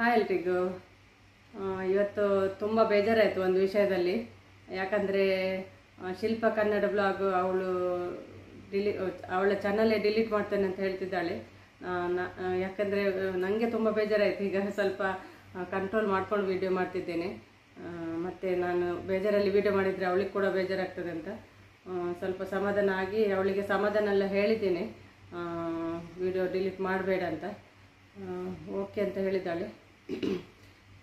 Hi ಎಲ್ರಿಗೂ. ಇವತ್ತು ತುಂಬ ಬೇಜಾರಾಯಿತು ಒಂದು ವಿಷಯದಲ್ಲಿ. ಯಾಕಂದರೆ ಶಿಲ್ಪ ಕನ್ನಡ ಬ್ಲಾಗ್ ಅವಳ ಚಾನಲೇ ಡಿಲೀಟ್ ಮಾಡ್ತೇನೆ ಅಂತ ಹೇಳ್ತಿದ್ದಾಳೆ. ಯಾಕಂದರೆ ನನಗೆ ತುಂಬ ಬೇಜಾರಾಯಿತು. ಈಗ ಸ್ವಲ್ಪ ಕಂಟ್ರೋಲ್ ಮಾಡ್ಕೊಂಡು ವಿಡಿಯೋ ಮಾಡ್ತಿದ್ದೇನೆ. ಮತ್ತು ನಾನು ಬೇಜಾರಲ್ಲಿ ವಿಡಿಯೋ ಮಾಡಿದರೆ ಅವಳಿಗೆ ಕೂಡ ಬೇಜಾರಾಗ್ತದೆ ಅಂತ ಸ್ವಲ್ಪ ಸಮಾಧಾನ ಆಗಿ ಅವಳಿಗೆ ಸಮಾಧಾನ ಎಲ್ಲ ಹೇಳಿದ್ದೇನೆ, ವಿಡಿಯೋ ಡಿಲೀಟ್ ಮಾಡಬೇಡ ಅಂತ. ಓಕೆ ಅಂತ ಹೇಳಿದ್ದಾಳೆ.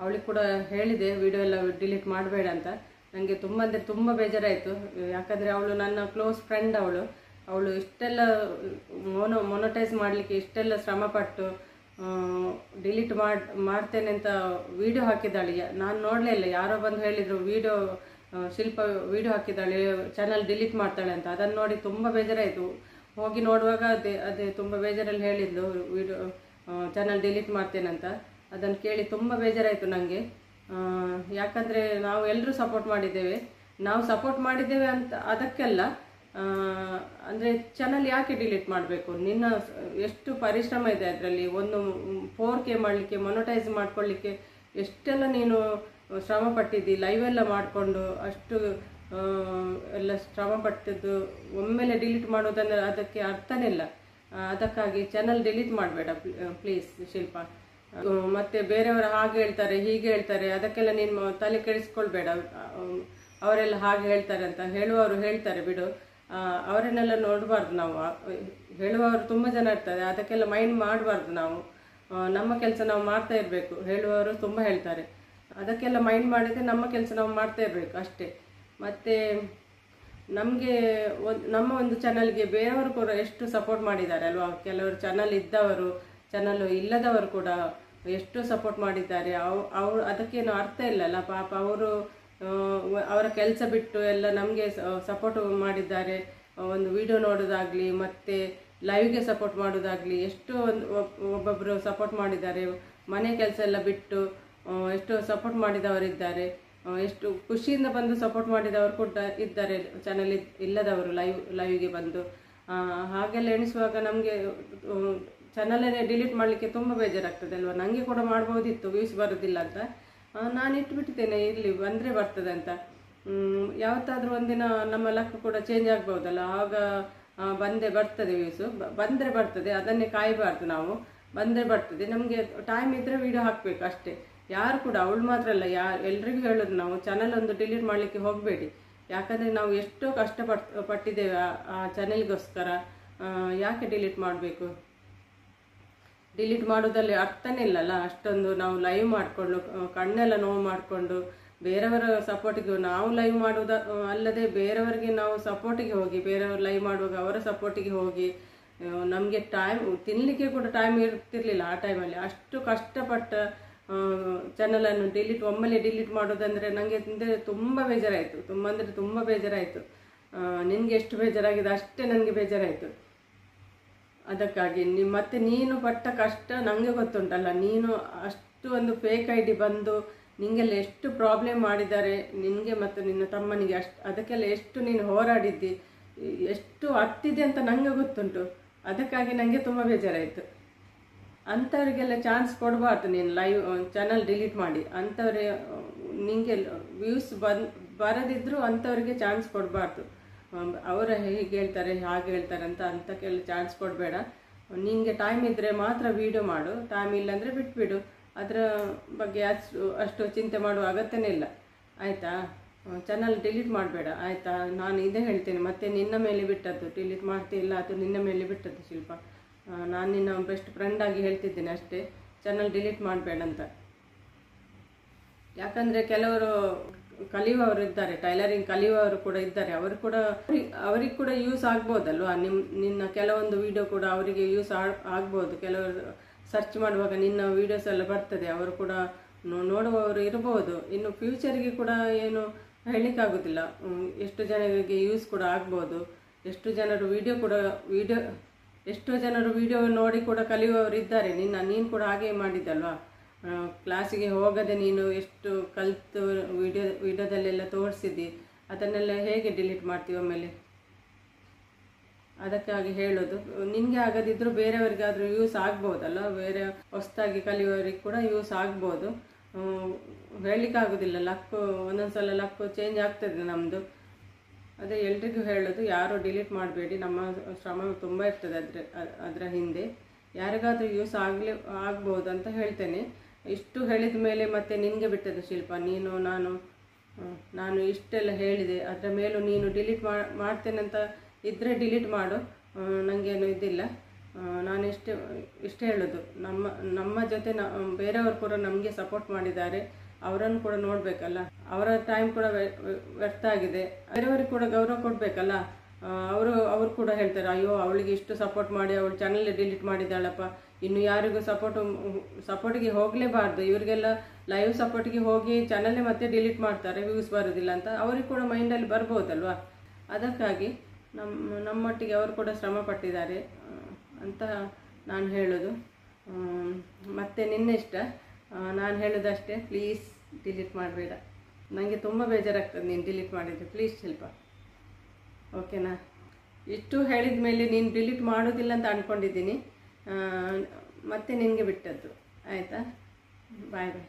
ಅವಳಿಗೆ ಕೂಡ ಹೇಳಿದೆ ವಿಡಿಯೋ ಎಲ್ಲ ಡಿಲೀಟ್ ಮಾಡಬೇಡ ಅಂತ. ನನಗೆ ತುಂಬ ಅಂದರೆ ತುಂಬ ಬೇಜಾರಾಯಿತು. ಯಾಕಂದರೆ ಅವಳು ನನ್ನ ಕ್ಲೋಸ್ ಫ್ರೆಂಡ್. ಅವಳು ಇಷ್ಟೆಲ್ಲ ಮೊನಟೈಸ್ ಮಾಡಲಿಕ್ಕೆ ಇಷ್ಟೆಲ್ಲ ಶ್ರಮಪಟ್ಟು ಡಿಲೀಟ್ ಮಾಡ್ತೇನೆ ಅಂತ ವಿಡಿಯೋ ಹಾಕಿದ್ದಾಳೆ. ನಾನು ನೋಡಲೇ ಇಲ್ಲ. ಯಾರೋ ಬಂದು ಹೇಳಿದರು ಶಿಲ್ಪ ವಿಡಿಯೋ ಹಾಕಿದ್ದಾಳೆ, ಚಾನಲ್ ಡಿಲೀಟ್ ಮಾಡ್ತಾಳೆ ಅಂತ. ಅದನ್ನು ನೋಡಿ ತುಂಬ ಬೇಜಾರಾಯಿತು. ಹೋಗಿ ನೋಡುವಾಗ ಅದೇ ತುಂಬ ಬೇಜಾರಲ್ಲಿ ಹೇಳಿದ್ಲು ವಿಡಿಯೋ ಚಾನಲ್ ಡಿಲೀಟ್ ಮಾಡ್ತೇನಂತ. ಅದನ್ನು ಕೇಳಿ ತುಂಬ ಬೇಜಾರಾಯಿತು ನನಗೆ. ಯಾಕಂದರೆ ನಾವು ಎಲ್ಲರೂ ಸಪೋರ್ಟ್ ಮಾಡಿದ್ದೇವೆ ಅಂತ ಅದಕ್ಕೆಲ್ಲ ಅಂದರೆ ಚಾನಲ್ ಯಾಕೆ ಡಿಲೀಟ್ ಮಾಡಬೇಕು? ನಿನ್ನ ಎಷ್ಟು ಪರಿಶ್ರಮ ಇದೆ ಅದರಲ್ಲಿ. ಒಂದು 4K ಮಾಡಲಿಕ್ಕೆ, ಮೊನಟೈಸ್ ಮಾಡ್ಕೊಳ್ಳಿಕ್ಕೆ ಎಷ್ಟೆಲ್ಲ ನೀನು ಶ್ರಮ ಪಟ್ಟಿದ್ದಿ. ಲೈವೆಲ್ಲ ಮಾಡಿಕೊಂಡು ಅಷ್ಟು ಎಲ್ಲ ಶ್ರಮ ಪಟ್ಟಿದ್ದು ಒಮ್ಮೆಲೆ ಡಿಲೀಟ್ ಮಾಡೋದಂದ್ರೆ ಅದಕ್ಕೆ ಅರ್ಥನೇ ಇಲ್ಲ. ಅದಕ್ಕಾಗಿ ಚಾನಲ್ ಡಿಲೀಟ್ ಮಾಡಬೇಡ ಪ್ಲೀಸ್ ಶಿಲ್ಪ. ಮತ್ತು ಬೇರೆಯವರು ಹಾಗೆ ಹೇಳ್ತಾರೆ ಹೀಗೆ ಹೇಳ್ತಾರೆ ಅದಕ್ಕೆಲ್ಲ ನೀನು ತಲೆ ಕೆಡಿಸ್ಕೊಳ್ಬೇಡ. ಅವರೆಲ್ಲ ಹಾಗೆ ಹೇಳ್ತಾರೆ ಅಂತ ಹೇಳುವವರು ಹೇಳ್ತಾರೆ ಬಿಡು. ಅವರನ್ನೆಲ್ಲ ನೋಡಬಾರ್ದು ನಾವು. ಹೇಳುವವರು ತುಂಬ ಜನ ಇರ್ತಾರೆ, ಅದಕ್ಕೆಲ್ಲ ಮೈಂಡ್ ಮಾಡಬಾರ್ದು ನಾವು. ನಮ್ಮ ಕೆಲಸ ನಾವು ಮಾಡ್ತಾ ಇರಬೇಕು. ಹೇಳುವವರು ತುಂಬ ಹೇಳ್ತಾರೆ, ಅದಕ್ಕೆಲ್ಲ ಮೈಂಡ್ ಮಾಡಿದರೆ ನಮ್ಮ ಕೆಲಸ ನಾವು ಮಾಡ್ತಾ ಇರಬೇಕು ಅಷ್ಟೇ. ಮತ್ತು ನಮಗೆ ನಮ್ಮ ಒಂದು ಚಾನಲ್ಗೆ ಬೇರೆಯವರು ಕೂಡ ಎಷ್ಟು ಸಪೋರ್ಟ್ ಮಾಡಿದ್ದಾರೆ ಅಲ್ವಾ. ಕೆಲವರು ಚಾನಲ್ ಇದ್ದವರು, ಚಾನಲ್ ಇಲ್ಲದವರು ಕೂಡ ಎಷ್ಟು ಸಪೋರ್ಟ್ ಮಾಡಿದ್ದಾರೆ. ಅವರು ಅದಕ್ಕೇನು ಅರ್ಥ ಇಲ್ಲಲ್ಲ ಪಾಪ. ಅವರ ಕೆಲಸ ಬಿಟ್ಟು ಎಲ್ಲ ನಮಗೆ ಸಪೋರ್ಟ್ ಮಾಡಿದ್ದಾರೆ. ಒಂದು ವಿಡಿಯೋ ನೋಡೋದಾಗಲಿ ಮತ್ತು ಲೈವ್ಗೆ ಸಪೋರ್ಟ್ ಮಾಡೋದಾಗಲಿ ಎಷ್ಟು ಒಬ್ಬೊಬ್ಬರು ಸಪೋರ್ಟ್ ಮಾಡಿದ್ದಾರೆ. ಮನೆ ಕೆಲಸ ಎಲ್ಲ ಬಿಟ್ಟು ಎಷ್ಟು ಸಪೋರ್ಟ್ ಮಾಡಿದವರಿದ್ದಾರೆ. ಎಷ್ಟು ಖುಷಿಯಿಂದ ಬಂದು ಸಪೋರ್ಟ್ ಮಾಡಿದವರು ಕೂಡ ಇದ್ದಾರೆ, ಚಾನಲ್ ಇಲ್ಲದವರು ಲೈವ್ಗೆ ಬಂದು. ಹಾಗೆಲ್ಲ ಎಣಿಸುವಾಗ ನಮಗೆ ಚಾನಲನ್ನೇ ಡಿಲೀಟ್ ಮಾಡಲಿಕ್ಕೆ ತುಂಬ ಬೇಜಾರಾಗ್ತದೆ ಅಲ್ವಾ. ನನಗೆ ಕೂಡ ಮಾಡ್ಬೋದಿತ್ತು, ವ್ಯೂಸ್ ಬರೋದಿಲ್ಲ ಅಂತ. ನಾನು ಇಟ್ಬಿಟ್ಟಿದ್ದೇನೆ, ಇಲ್ಲಿ ಬಂದರೆ ಬರ್ತದೆ ಅಂತ. ಯಾವತ್ತಾದರೂ ಒಂದಿನ ನಮ್ಮ ಲಕ್ ಕೂಡ ಚೇಂಜ್ ಆಗ್ಬೋದಲ್ಲ, ಆಗ ಬಂದೇ ಬರ್ತದೆ ವ್ಯೂಸು. ಬಂದರೆ ಬರ್ತದೆ, ಅದನ್ನೇ ಕಾಯಬಾರ್ದು ನಾವು. ಬಂದರೆ ಬರ್ತದೆ. ನಮಗೆ ಟೈಮ್ ಇದ್ದರೆ ವಿಡಿಯೋ ಹಾಕಬೇಕು ಅಷ್ಟೇ. ಯಾರು ಕೂಡ, ಅವಳು ಮಾತ್ರ ಅಲ್ಲ, ಎಲ್ರಿಗೂ ಹೇಳೋದು ನಾವು ಚಾನಲ್ ಒಂದು ಡಿಲೀಟ್ ಮಾಡಲಿಕ್ಕೆ ಹೋಗಬೇಡಿ. ಯಾಕಂದರೆ ನಾವು ಎಷ್ಟೋ ಕಷ್ಟಪಟ್ಟಿದ್ದೇವೆ ಆ ಚಾನೆಲ್ಗೋಸ್ಕರ. ಯಾಕೆ ಡಿಲೀಟ್ ಮಾಡಬೇಕು? ಡಿಲೀಟ್ ಮಾಡೋದಲ್ಲಿ ಅರ್ಥನೇ ಇಲ್ಲಲ್ಲ. ಅಷ್ಟೊಂದು ನಾವು ಲೈವ್ ಮಾಡಿಕೊಂಡು ಕಣ್ಣೆಲ್ಲ ನೋವು ಮಾಡಿಕೊಂಡು ಬೇರೆಯವರ ಸಪೋರ್ಟಿಗೆ ನಾವು ಲೈವ್ ಮಾಡೋದು ಅಲ್ಲದೆ ಬೇರೆಯವರಿಗೆ ನಾವು ಸಪೋರ್ಟಿಗೆ ಹೋಗಿ, ಬೇರೆಯವರು ಲೈವ್ ಮಾಡುವಾಗ ಅವರ ಸಪೋರ್ಟಿಗೆ ಹೋಗಿ ನಮಗೆ ಟೈಮ್ ತಿನ್ನಲಿಕ್ಕೆ ಕೂಡ ಟೈಮ್ ಇರ್ತಿರ್ಲಿಲ್ಲ ಆ ಟೈಮಲ್ಲಿ. ಅಷ್ಟು ಕಷ್ಟಪಟ್ಟ ಚಾನಲನ್ನು ಒಮ್ಮೆಲೆ ಡಿಲೀಟ್ ಮಾಡೋದಂದರೆ ನನಗೆ ತುಂಬ ಬೇಜಾರಾಯಿತು. ತುಂಬ ಬೇಜಾರಾಯಿತು. ನಿನಗೆ ಎಷ್ಟು ಬೇಜಾರಾಗಿದೆ ಅಷ್ಟೇ ನನಗೆ ಬೇಜಾರಾಯಿತು. ಅದಕ್ಕಾಗಿ ಮತ್ತೆ ನೀನು ಪಟ್ಟ ಕಷ್ಟ ನನಗೆ ಗೊತ್ತುಂಟಲ್ಲ. ನೀನು ಅಷ್ಟು ಒಂದು ಫೇಕ್ ID ಬಂದು ನಿನಗೆಲ್ಲ ಎಷ್ಟು ಪ್ರಾಬ್ಲಮ್ ಮಾಡಿದ್ದಾರೆ ನಿನಗೆ ಮತ್ತು ನಿನ್ನ ತಮ್ಮನಿಗೆ. ಅದಕ್ಕೆಲ್ಲ ಎಷ್ಟು ನೀನು ಹೋರಾಡಿದ್ದಿ, ಎಷ್ಟು ಹತ್ತಿದೆ ಅಂತ ನನಗೆ ಗೊತ್ತುಂಟು. ಅದಕ್ಕಾಗಿ ನನಗೆ ತುಂಬ ಬೇಜಾರಾಯಿತು. ಅಂಥವರಿಗೆಲ್ಲ ಚಾನ್ಸ್ ಕೊಡಬಾರ್ದು. ನೀನು ಲೈವ್ ಚಾನಲ್ ಡಿಲೀಟ್ ಮಾಡಿ ಅಂಥವ್ರೆ ನಿನಗೆ ವ್ಯೂಸ್ ಬರದಿದ್ದರೂ ಅಂಥವ್ರಿಗೆ ಚಾನ್ಸ್ ಕೊಡಬಾರ್ದು. ಅವರ ಹೀಗೆ ಹೇಳ್ತಾರೆ ಹಾಗೆ ಹೇಳ್ತಾರೆ ಅಂತ ಅಂಥಕ್ಕೆಲ್ಲ ಚಾನ್ಸ್ ಕೊಡಬೇಡ. ನಿನಗೆ ಟೈಮ್ ಇದ್ದರೆ ಮಾತ್ರ ವಿಡಿಯೋ ಮಾಡು, ಟೈಮ್ ಇಲ್ಲಾಂದರೆ ಬಿಟ್ಬಿಡು. ಅದರ ಬಗ್ಗೆ ಅಷ್ಟು ಚಿಂತೆ ಮಾಡುವ ಅಗತ್ಯನೇ ಇಲ್ಲ, ಆಯಿತಾ? ಚಾನಲ್ ಡಿಲೀಟ್ ಮಾಡಬೇಡ, ಆಯಿತಾ? ನಾನು ಇದೇ ಹೇಳ್ತೇನೆ. ಮತ್ತು ನಿನ್ನ ಮೇಲೆ ಬಿಟ್ಟದ್ದು, ಡಿಲೀಟ್ ಮಾಡ್ತಿಲ್ಲ, ಅದು ನಿನ್ನ ಮೇಲೆ ಬಿಟ್ಟದ್ದು ಶಿಲ್ಪ. ನಾನು ನಿನ್ನ ಬೆಸ್ಟ್ ಫ್ರೆಂಡ್ ಆಗಿ ಹೇಳ್ತಿದ್ದೇನೆ ಅಷ್ಟೇ. ಚಾನಲ್ ಡಿಲೀಟ್ ಮಾಡಬೇಡ ಅಂತ. ಯಾಕಂದರೆ ಕೆಲವರು ಕಲಿಯುವವರು ಇದ್ದಾರೆ, ಟೈಲರಿಂಗ್ ಕಲಿಯುವವರು ಕೂಡ ಇದ್ದಾರೆ. ಅವರಿಗೆ ಕೂಡ ಯೂಸ್ ಆಗ್ಬೋದಲ್ವಾ. ನಿನ್ನ ಕೆಲವೊಂದು ವಿಡಿಯೋ ಕೂಡ ಅವರಿಗೆ ಯೂಸ್ ಆಗ್ಬೋದು. ಕೆಲವರು ಸರ್ಚ್ ಮಾಡುವಾಗ ನಿನ್ನ ವೀಡಿಯೋಸ್ ಎಲ್ಲ ಬರ್ತದೆ, ಅವರು ಕೂಡ ನೋಡುವವರು ಇರ್ಬೋದು. ಇನ್ನು ಫ್ಯೂಚರ್ಗೆ ಕೂಡ ಏನು ಹೇಳಲಿಕ್ಕಾಗೋದಿಲ್ಲ. ಎಷ್ಟು ಜನರಿಗೆ ಯೂಸ್ ಕೂಡ ಆಗ್ಬೋದು. ಎಷ್ಟೋ ಜನರು ವಿಡಿಯೋ ನೋಡಿ ಕೂಡ ಕಲಿಯುವವರು ಇದ್ದಾರೆ. ನೀನು ಕೂಡ ಹಾಗೆ ಮಾಡಿದ್ದಲ್ವಾ. ಕ್ಲಾಸಿಗೆ ಹೋಗದೆ ನೀನು ಎಷ್ಟು ಕಲಿತು ವಿಡಿಯೋದಲ್ಲೆಲ್ಲ ತೋರಿಸಿದ್ದಿ. ಅದನ್ನೆಲ್ಲ ಹೇಗೆ ಡಿಲೀಟ್ ಮಾಡ್ತೀವಿ ಒಮ್ಮೆಲೆ? ಅದಕ್ಕಾಗಿ ಹೇಳೋದು. ನಿನಗೆ ಆಗದಿದ್ದರೂ ಬೇರೆಯವರಿಗಾದರೂ ಯೂಸ್ ಆಗ್ಬೋದಲ್ಲ, ಬೇರೆ ಹೊಸದಾಗಿ ಕಲಿಯೋರಿಗೆ ಕೂಡ ಯೂಸ್ ಆಗ್ಬೋದು. ಹೇಳಲಿಕ್ಕಾಗೋದಿಲ್ಲ, ಲಕ್ಕು ಒಂದೊಂದು ಸಲ ಲಕ್ಕು ಚೇಂಜ್ ಆಗ್ತದೆ ನಮ್ಮದು. ಅದೇ ಎಲ್ರಿಗೂ ಹೇಳೋದು, ಯಾರು ಡಿಲೀಟ್ ಮಾಡಬೇಡಿ, ನಮ್ಮ ಶ್ರಮ ತುಂಬ ಇರ್ತದೆ ಅದರ ಹಿಂದೆ. ಯಾರಿಗಾದರೂ ಯೂಸ್ ಆಗ್ಬೋದು ಅಂತ ಹೇಳ್ತೇನೆ. ಇಷ್ಟು ಹೇಳಿದ ಮೇಲೆ ಮತ್ತೆ ನಿನಗೆ ಬಿಟ್ಟದ್ದು ಶಿಲ್ಪ, ನಾನು ಇಷ್ಟೆಲ್ಲ ಹೇಳಿದೆ, ಅದರ ಮೇಲೂ ನೀನು ಡಿಲೀಟ್ ಮಾಡ್ತೇನೆ ಅಂತ ಇದ್ದರೆ ಡಿಲೀಟ್ ಮಾಡು, ನನಗೇನು ಇದಿಲ್ಲ. ನಾನು ಇಷ್ಟೇ ಹೇಳೋದು, ನಮ್ಮ ಜೊತೆ ಬೇರೆಯವರು ಕೂಡ ನಮಗೆ ಸಪೋರ್ಟ್ ಮಾಡಿದ್ದಾರೆ, ಅವರನ್ನು ಕೂಡ ನೋಡಬೇಕಲ್ಲ, ಅವರ ಟೈಮ್ ಕೂಡ ವ್ಯರ್ಥ ಆಗಿದೆ. ಬೇರೆಯವರಿಗೆ ಕೂಡ ಗೌರವ ಕೊಡಬೇಕಲ್ಲ. ಅವರು ಕೂಡ ಹೇಳ್ತಾರೆ, ಅಯ್ಯೋ ಅವಳಿಗೆ ಇಷ್ಟು ಸಪೋರ್ಟ್ ಮಾಡಿ ಅವಳು ಚಾನಲ್ ಡಿಲೀಟ್ ಮಾಡಿದ್ದಾಳಪ್ಪ, ಇನ್ನು ಯಾರಿಗೂ ಸಪೋರ್ಟಿಗೆ ಹೋಗಲೇಬಾರ್ದು, ಇವರಿಗೆಲ್ಲ ಲೈವ್ ಸಪೋರ್ಟಿಗೆ ಹೋಗಿ ಚಾನಲ್ನೇ ಮತ್ತೆ ಡಿಲೀಟ್ ಮಾಡ್ತಾರೆ, ವ್ಯೂಸ್ ಬರೋದಿಲ್ಲ ಅಂತ ಅವ್ರಿಗೆ ಕೂಡ ಮೈಂಡಲ್ಲಿ ಬರ್ಬೋದಲ್ವಾ. ಅದಕ್ಕಾಗಿ ನಮ್ಮೊಟ್ಟಿಗೆ ಅವರು ಕೂಡ ಶ್ರಮ ಪಟ್ಟಿದ್ದಾರೆ ಅಂತ ನಾನು ಹೇಳೋದು. ಮತ್ತು ನಿನ್ನಿಷ್ಟ, ನಾನು ಹೇಳೋದಷ್ಟೇ, ಪ್ಲೀಸ್ ಡಿಲೀಟ್ ಮಾಡಬೇಡ. ನನಗೆ ತುಂಬ ಬೇಜಾರಾಗ್ತದೆ ನೀನು ಡಿಲೀಟ್ ಮಾಡಿದರೆ, ಪ್ಲೀಸ್ ಶಿಲ್ಪ, ಓಕೆನಾ? ಇಷ್ಟು ಹೇಳಿದ ಮೇಲೆ ನೀನು ಡಿಲೀಟ್ ಮಾಡೋದಿಲ್ಲ ಅಂತ ಅಂದ್ಕೊಂಡಿದ್ದೀನಿ. ಮತ್ತೆ ನಿನಗೆ ಬಿಟ್ಟದ್ದು, ಆಯಿತಾ? ಬಾಯ್ ಬಾಯ್.